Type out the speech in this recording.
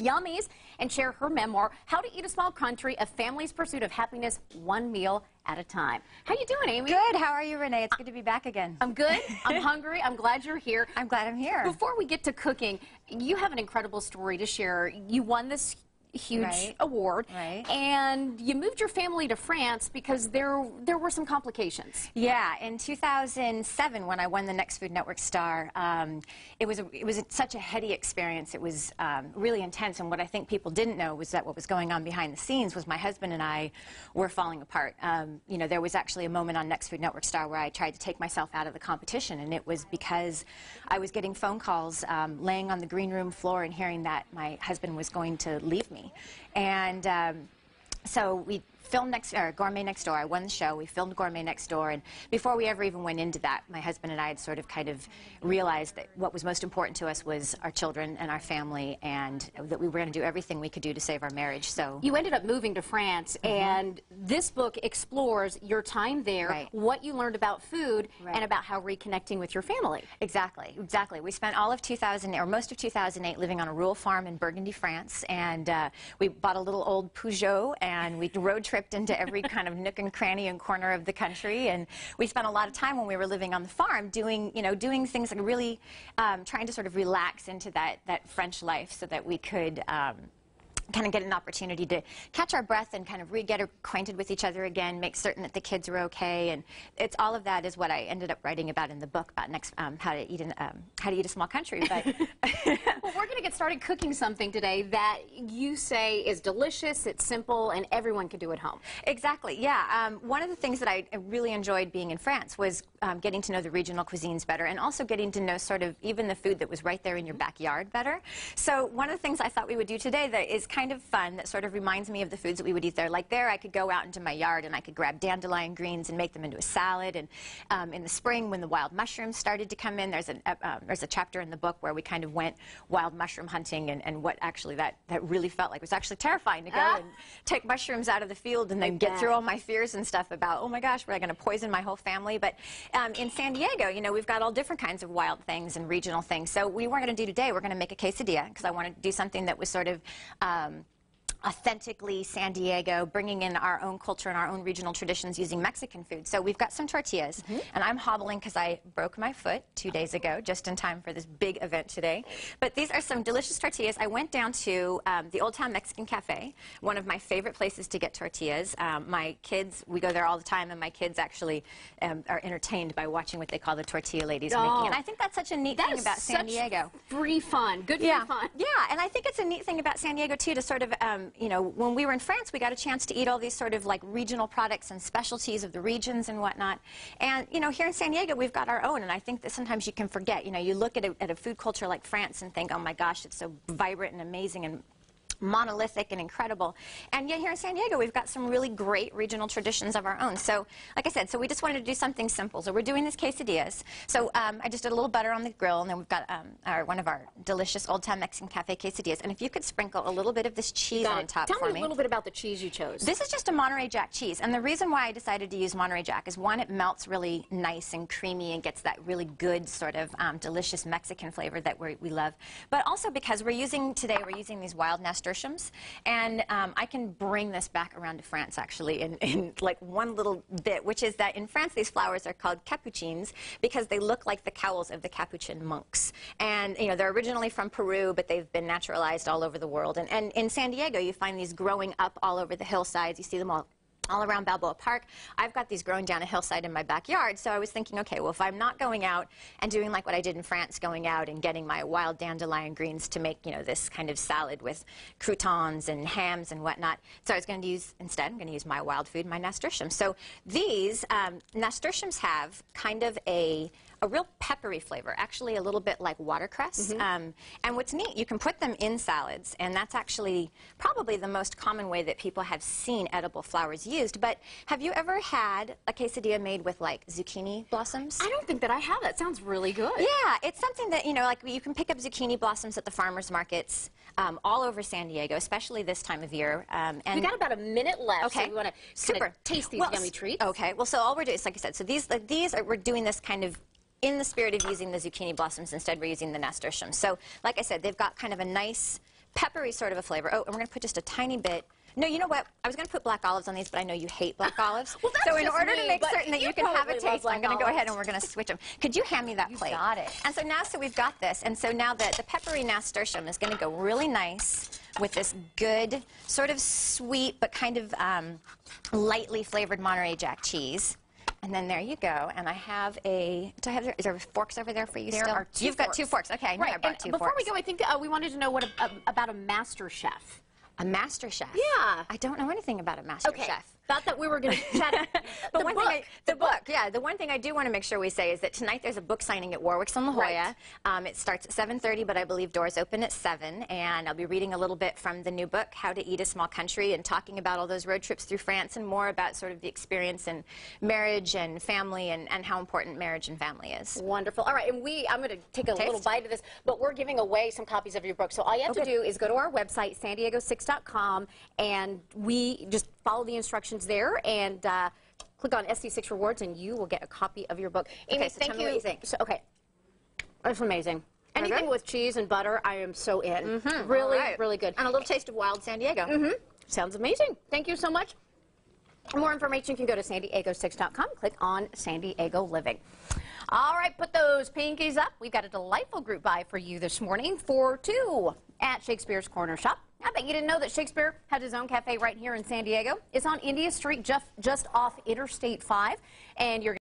Yummies and share her memoir, How to Eat a Small Country, A Family's Pursuit of Happiness, One Meal at a Time. How you doing, Amy? Good. How are you, Renee? It's good to be back again. I'm good. I'm hungry. I'm glad you're here. I'm glad I'm here. Before we get to cooking, you have an incredible story to share. You won this huge award, and you moved your family to France because there were some complications. Yeah, in 2007 when I won the Next Food Network star, it was such a heady experience. It was really intense, and what I think people didn't know was that what was going on behind the scenes was my husband and I were falling apart. You know, there was actually a moment on Next Food Network star where I tried to take myself out of the competition, and it was because I was getting phone calls laying on the green room floor and hearing that my husband was going to leave me. And so we filmed Gourmet Next Door. I won the show. We filmed Gourmet Next Door, and before we ever even went into that, my husband and I had sort of kind of realized that what was most important to us was our children and our family, and that we were going to do everything we could do to save our marriage. So you ended up moving to France, and this book explores your time there, what you learned about food, and about how reconnecting with your family. Exactly, exactly. We spent all of 2000, or most of 2008, living on a rural farm in Burgundy, France, and we bought a little old Peugeot, and we road tripped into every kind of nook and cranny and corner of the country, and we spent a lot of time when we were living on the farm doing things like really trying to sort of relax into that French life so that we could kind of get an opportunity to catch our breath and kind of get acquainted with each other again, make certain that the kids were okay, and it's all of that is what I ended up writing about in the book about how to eat a small country. But well, we're going to get started cooking something today that you say is delicious, it's simple, and everyone could do at home. Exactly. Yeah. One of the things that I really enjoyed being in France was getting to know the regional cuisines better, and also getting to know sort of even the food that was right there in your backyard better. So one of the things I thought we would do today that is kind of fun, that sort of reminds me of the foods that we would eat there. Like there, I could go out into my yard and I could grab dandelion greens and make them into a salad. And in the spring, when the wild mushrooms started to come in, there's a chapter in the book where we kind of went wild mushroom hunting, and what actually that really felt like. It was actually terrifying to go and take mushrooms out of the field and then get through all my fears and stuff about, oh my gosh, we're going to poison my whole family. But in San Diego, you know, we've got all different kinds of wild things and regional things. So we weren't going to do today, we're going to make a quesadilla, because I wanted to do something that was sort of authentically San Diego, bringing in our own culture and our own regional traditions using Mexican food. So we've got some tortillas, and I'm hobbling because I broke my foot 2 days ago, just in time for this big event today. But these are some delicious tortillas. I went down to the Old Town Mexican Cafe, one of my favorite places to get tortillas. My kids, we go there all the time, and my kids actually are entertained by watching what they call the tortilla ladies making. And I think that's such a neat thing about San Diego. Free fun, good free fun. Yeah, and I think it's a neat thing about San Diego too, to sort of you know, when we were in France, we got a chance to eat all these sort of like regional products and specialties of the regions and whatnot. And, you know, here in San Diego, we've got our own, and I think that sometimes you can forget. You know, you look at a food culture like France and think, oh my gosh, it's so vibrant and amazing and monolithic and incredible. And yet here in San Diego, we've got some really great regional traditions of our own. So, like I said, so we just wanted to do something simple. So we're doing these quesadillas. So I just did a little butter on the grill, and then we've got one of our delicious Old Town Mexican Cafe quesadillas. And if you could sprinkle a little bit of this cheese on top for me. Tell me a little bit about the cheese you chose. This is just a Monterey Jack cheese. And the reason why I decided to use Monterey Jack is, one, it melts really nice and creamy and gets that really good sort of delicious Mexican flavor that we love. But also because we're using these wild nasturtiums. And I can bring this back around to France, actually, in like one little bit, which is that in France, these flowers are called capuchins because they look like the cowls of the Capuchin monks. And, you know, they're originally from Peru, but they've been naturalized all over the world. And in San Diego, you find these growing up all over the hillsides. You see them all around Balboa Park. I've got these growing down a hillside in my backyard, so I was thinking, okay, well, if I'm not going out and doing like what I did in France, going out and getting my wild dandelion greens to make, you know, this kind of salad with croutons and hams and whatnot, so I was going to use, instead, I'm going to use my wild food, my nasturtiums. So these nasturtiums have kind of a real peppery flavor, actually a little bit like watercress. And what's neat, you can put them in salads, and that's actually probably the most common way that people have seen edible flowers used. But have you ever had a quesadilla made with like zucchini blossoms? I don't think that I have. That sounds really good. Yeah, it's something that, you know, like you can pick up zucchini blossoms at the farmers markets all over San Diego, especially this time of year. And we got about a minute left, okay. So we want to taste these yummy treats. Okay, well, so all we're doing is, like I said, so we're doing this kind of in the spirit of using the zucchini blossoms. Instead, we're using the nasturtiums. So, like I said, they've got kind of a nice peppery sort of a flavor. Oh, and we're going to put just a tiny bit. No, you know what? I was going to put black olives on these, but I know you hate black olives. Well, that's so in just order me, to make but certain that you you can have a probably taste, love I'm going to go black ahead and we're going to switch them. Could you hand me that plate? Got it. And so now, we've got this. And so now the peppery nasturtium is going to go really nice with this good, sort of sweet, but kind of lightly flavored Monterey Jack cheese. And then there you go. And I have is there forks over there for you still? There are two You've got 2 forks. Okay, I know I brought 2 before forks. we go, I think we wanted to know what about a master chef. A master chef? Yeah. I don't know anything about a master chef. Thought that we were going to chat. But the book, yeah. The one thing I do want to make sure we say is that tonight there's a book signing at Warwick's on La Jolla. Right. It starts at 7:30, but I believe doors open at 7. And I'll be reading a little bit from the new book, How to Eat a Small Country, and talking about all those road trips through France and more about sort of the experience in marriage and family and how important marriage and family is. Wonderful. All right, and I'm going to take a little bite of this, but we're giving away some copies of your book. So all you have to do is go to our website, sandiego6.com, and we just follow the instructions there and click on SD6 Rewards, and you will get a copy of your book. Amy, So thank tell me what you think. So, okay, that's amazing. Anything good? with cheese and butter, I am so in. Really, really good. And a little taste of wild San Diego. Sounds amazing. Thank you so much. For more information, you can go to sandiego6.com, click on San Diego Living. All right, put those pinkies up. We've got a delightful group buy for you this morning for 2 at Shakespeare's Corner Shop. I bet you didn't know that Shakespeare had his own cafe right here in San Diego. It's on India Street, just off Interstate 5, and you're